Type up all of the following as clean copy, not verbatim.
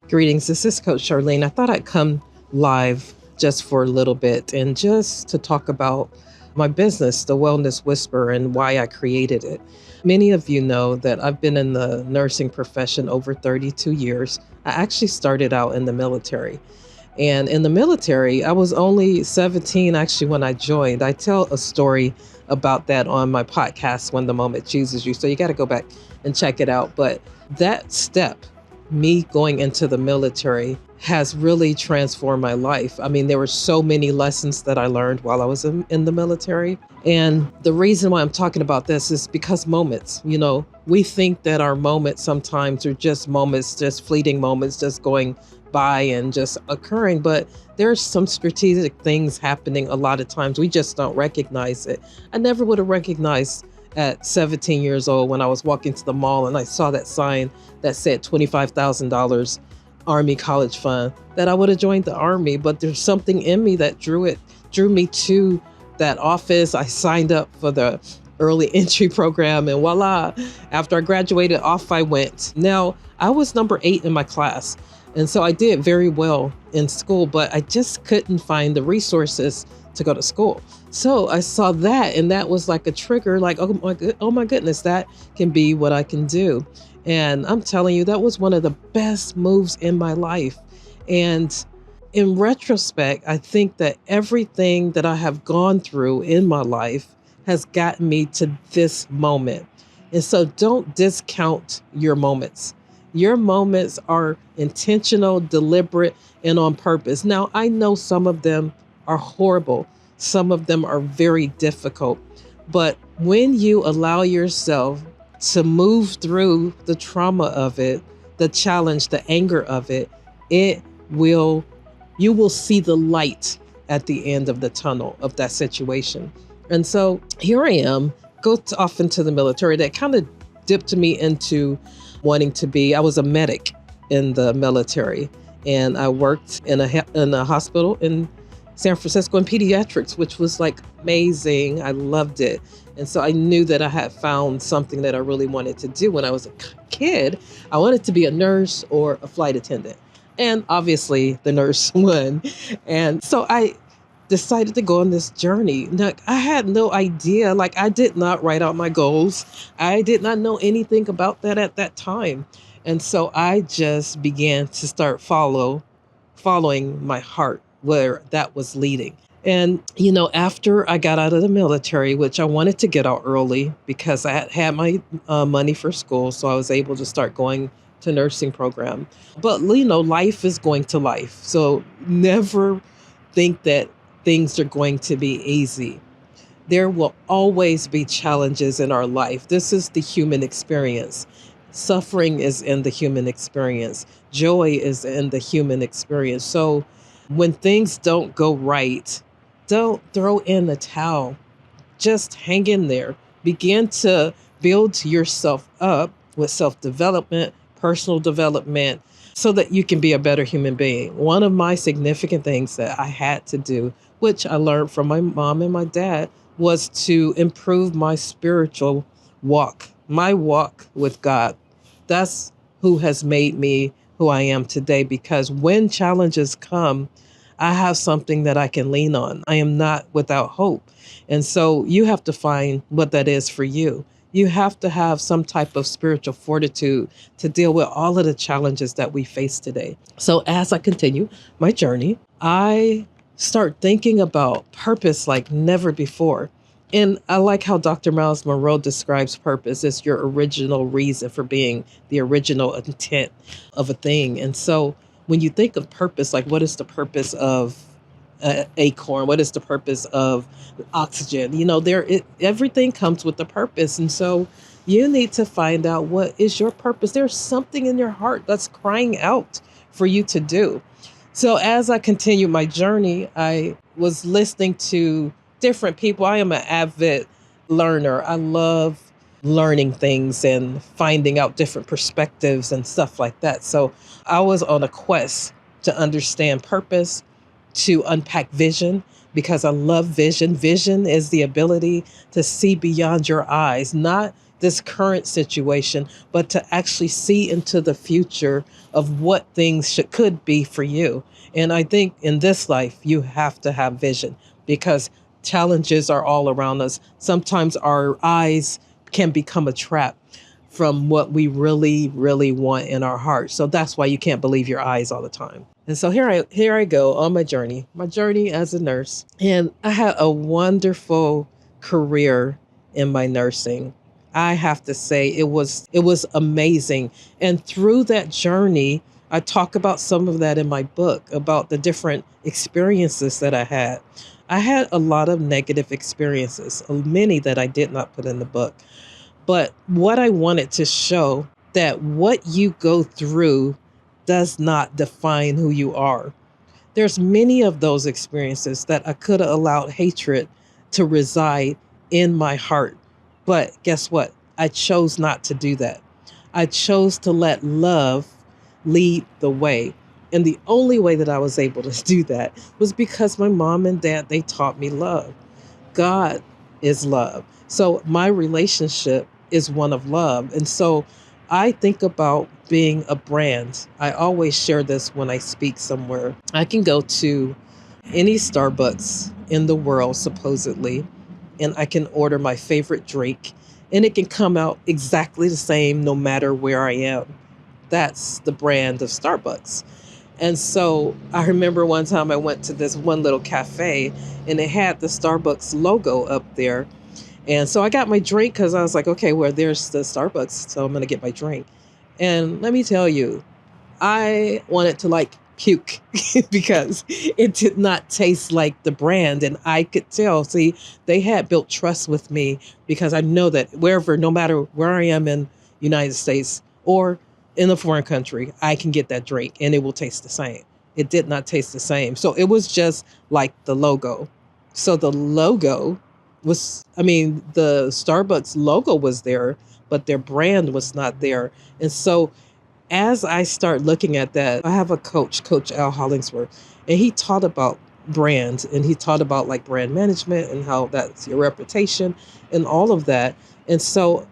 Greetings, this is Coach Charlene. I thought I'd come live just for a little bit and just to talk about my business, the Wellness Whisper, and why I created it. Many of you know that I've been in the nursing profession over 32 years. I actually started out in the military. And in the military, I was only 17 actually when I joined. I tell a story about that on my podcast, When the Moment Chooses You. So you got to go back and check it out. But that step, me going into the military, has really transformed my life. I mean, there were so many lessons that I learned while I was in the military. And the reason why I'm talking about this is because moments, we think that our moments sometimes are just moments, just fleeting moments, just going by and just occurring. But there's some strategic things happening a lot of times. We just don't recognize it. I never would have recognized at 17 years old when I was walking to the mall and I saw that sign that said $25,000 Army College Fund, that I would have joined the Army. But there's something in me that drew me to that office. I signed up for the early entry program, and voila, after I graduated, off I went. Now, I was number 8 in my class. And so I did very well in school, but I just couldn't find the resources to go to school. So I saw that, and that was like a trigger, like, oh my goodness, that can be what I can do. And I'm telling you, that was one of the best moves in my life. And in retrospect, I think that everything that I have gone through in my life has gotten me to this moment. And so don't discount your moments. Your moments are intentional, deliberate, and on purpose. Now, I know some of them are horrible. Some of them are very difficult. But when you allow yourself to move through the trauma of it, the challenge, the anger of it, you will see the light at the end of the tunnel of that situation. And so here I am, off into the military. That kind of dipped me into I was a medic in the military, and I worked in a hospital in San Francisco in pediatrics, which was like amazing. I loved it. And so I knew that I had found something that I really wanted to do when I was a kid. I wanted to be a nurse or a flight attendant. And obviously the nurse won. And so I decided to go on this journey. Now, I had no idea, like I did not write out my goals. I did not know anything about that at that time. And so I just began to start following my heart where that was leading. And, after I got out of the military, which I wanted to get out early because I had my money for school, so I was able to start going to nursing program. But, life is going to life. So never think that things are going to be easy. There will always be challenges in our life. This is the human experience. Suffering is in the human experience. Joy is in the human experience. So when things don't go right, don't throw in the towel. Just hang in there. Begin to build yourself up with self-development, personal development, so that you can be a better human being. One of my significant things that I had to do, which I learned from my mom and my dad, was to improve my spiritual walk, my walk with God. That's who has made me who I am today, because when challenges come, I have something that I can lean on. I am not without hope. And so you have to find what that is for you. You have to have some type of spiritual fortitude to deal with all of the challenges that we face today. So as I continue my journey, I start thinking about purpose like never before. And I like how Dr. Miles Monroe describes purpose as your original reason for being, the original intent of a thing. And so when you think of purpose, like what is the purpose of acorn? What is the purpose of oxygen? Everything comes with a purpose. And so you need to find out what is your purpose. There's something in your heart that's crying out for you to do. So as I continue my journey, I was listening to different people. I am an avid learner. I love learning things and finding out different perspectives and stuff like that. So I was on a quest to understand purpose, to unpack vision, because I love vision. Vision is the ability to see beyond your eyes, not this current situation, but to actually see into the future of what things could be for you. And I think in this life, you have to have vision because challenges are all around us. Sometimes our eyes can become a trap from what we really, really want in our heart. So that's why you can't believe your eyes all the time. And so here I go on my journey as a nurse. And I had a wonderful career in my nursing. I have to say it was amazing. And through that journey, I talk about some of that in my book about the different experiences that I had. I had a lot of negative experiences, many that I did not put in the book. But what I wanted to show that what you go through does not define who you are. There's many of those experiences that I could have allowed hatred to reside in my heart. But guess what? I chose not to do that. I chose to let love lead the way. And the only way that I was able to do that was because my mom and dad, they taught me love. God is love. So my relationship is one of love. And so I think about being a brand. I always share this when I speak somewhere. I can go to any Starbucks in the world, supposedly, and I can order my favorite drink, and it can come out exactly the same no matter where I am. That's the brand of Starbucks. And so I remember one time I went to this one little cafe and it had the Starbucks logo up there. And so I got my drink because I was like, okay, well, there's the Starbucks, so I'm going to get my drink. And let me tell you, I wanted to like puke because it did not taste like the brand. And I could tell, see, they had built trust with me because I know that wherever, no matter where I am in United States or in a foreign country, I can get that drink and it will taste the same. It did not taste the same. So it was just like the logo. So the logo was, I mean, the Starbucks logo was there, but their brand was not there. And so as I start looking at that, I have a coach, Coach Al Hollingsworth, and he taught about brands and he taught about like brand management and how that's your reputation and all of that. And so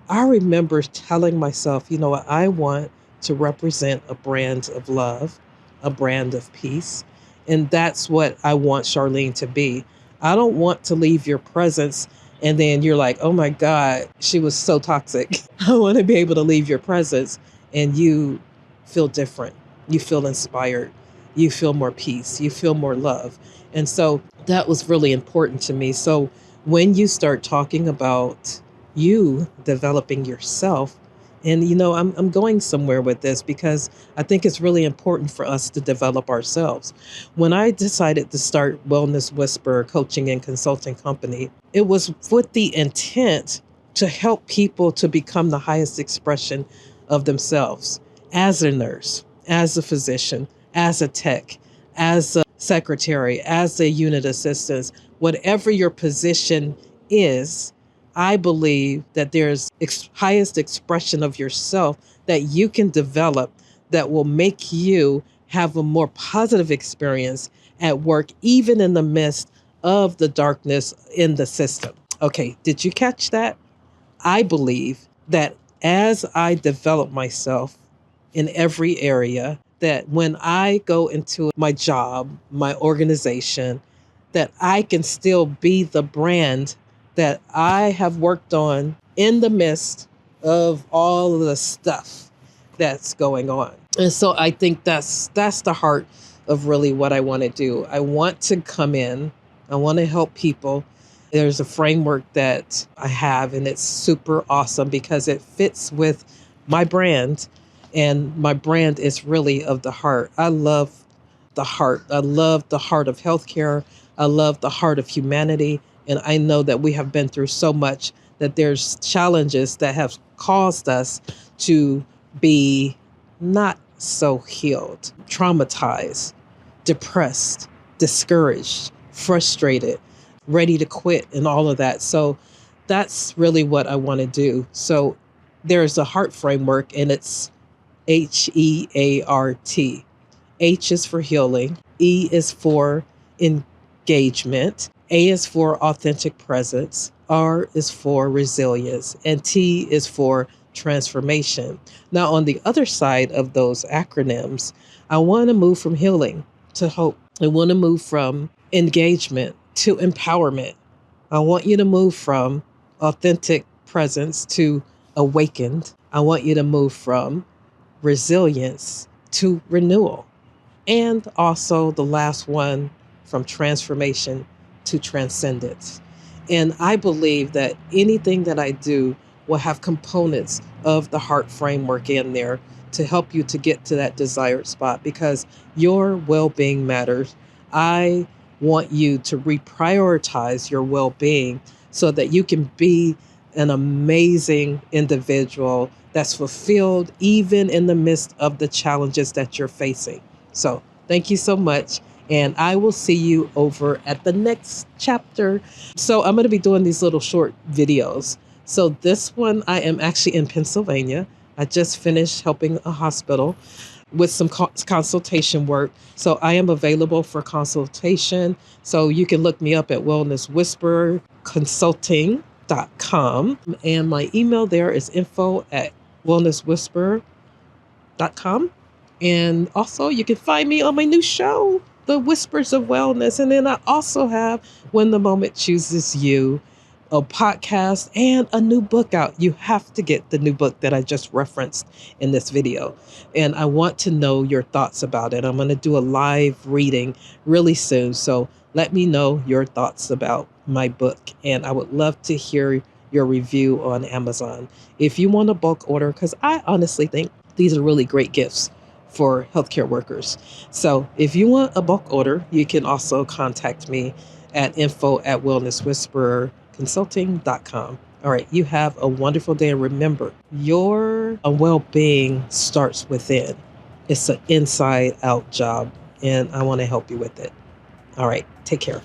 I remember telling myself, you know what, I want to represent a brand of love, a brand of peace. And that's what I want Charlene to be. I don't want to leave your presence and then you're like, oh my God, she was so toxic. I want to be able to leave your presence and you feel different. You feel inspired. You feel more peace. You feel more love. And so that was really important to me. So when you start talking about you developing yourself, and you know, I'm going somewhere with this because I think it's really important for us to develop ourselves. When I decided to start Wellness Whisper coaching and consulting company, it was with the intent to help people to become the highest expression of themselves as a nurse, as a physician, as a tech, as a secretary, as a unit assistant, whatever your position is. I believe that there's highest expression of yourself that you can develop that will make you have a more positive experience at work, even in the midst of the darkness in the system. Okay, did you catch that? I believe that as I develop myself in every area, that when I go into my job, my organization, that I can still be the brand that I have worked on in the midst of all of the stuff that's going on. And so I think that's the heart of really what I want to do. I want to come in, I want to help people. There's a framework that I have and it's super awesome because it fits with my brand, and my brand is really of the heart. I love the heart. I love the heart of healthcare. I love the heart of humanity. And I know that we have been through so much that there's challenges that have caused us to be not so healed, traumatized, depressed, discouraged, frustrated, ready to quit, and all of that. So that's really what I want to do. So there's a heart framework, and it's HEART. H is for healing, E is for engagement, A is for authentic presence, R is for resilience, and T is for transformation. Now, on the other side of those acronyms, I want to move from healing to hope. I want to move from engagement to empowerment. I want you to move from authentic presence to awakened. I want you to move from resilience to renewal. And also the last one, from transformation to transcendence. And I believe that anything that I do will have components of the heart framework in there to help you to get to that desired spot because your well being matters. I want you to reprioritize your well being so that you can be an amazing individual that's fulfilled even in the midst of the challenges that you're facing. So, thank you so much. And I will see you over at the next chapter. So, I'm going to be doing these little short videos. So, this one, I am actually in Pennsylvania. I just finished helping a hospital with some consultation work. So, I am available for consultation. So, you can look me up at Wellness Whisperer Consulting.com. And my email there is info@wellnesswhisperer.com. And also, you can find me on my new show, The Whispers of Wellness. And then I also have When the Moment Chooses You, a podcast, and a new book out. You have to get the new book that I just referenced in this video. And I want to know your thoughts about it. I'm going to do a live reading really soon. So let me know your thoughts about my book. And I would love to hear your review on Amazon. If you want a bulk order, because I honestly think these are really great gifts for healthcare workers. So if you want a bulk order, you can also contact me at info@wellnesswhispererconsulting.com. All right, you have a wonderful day. And remember, your well-being starts within. It's an inside out job, and I want to help you with it. All right, take care.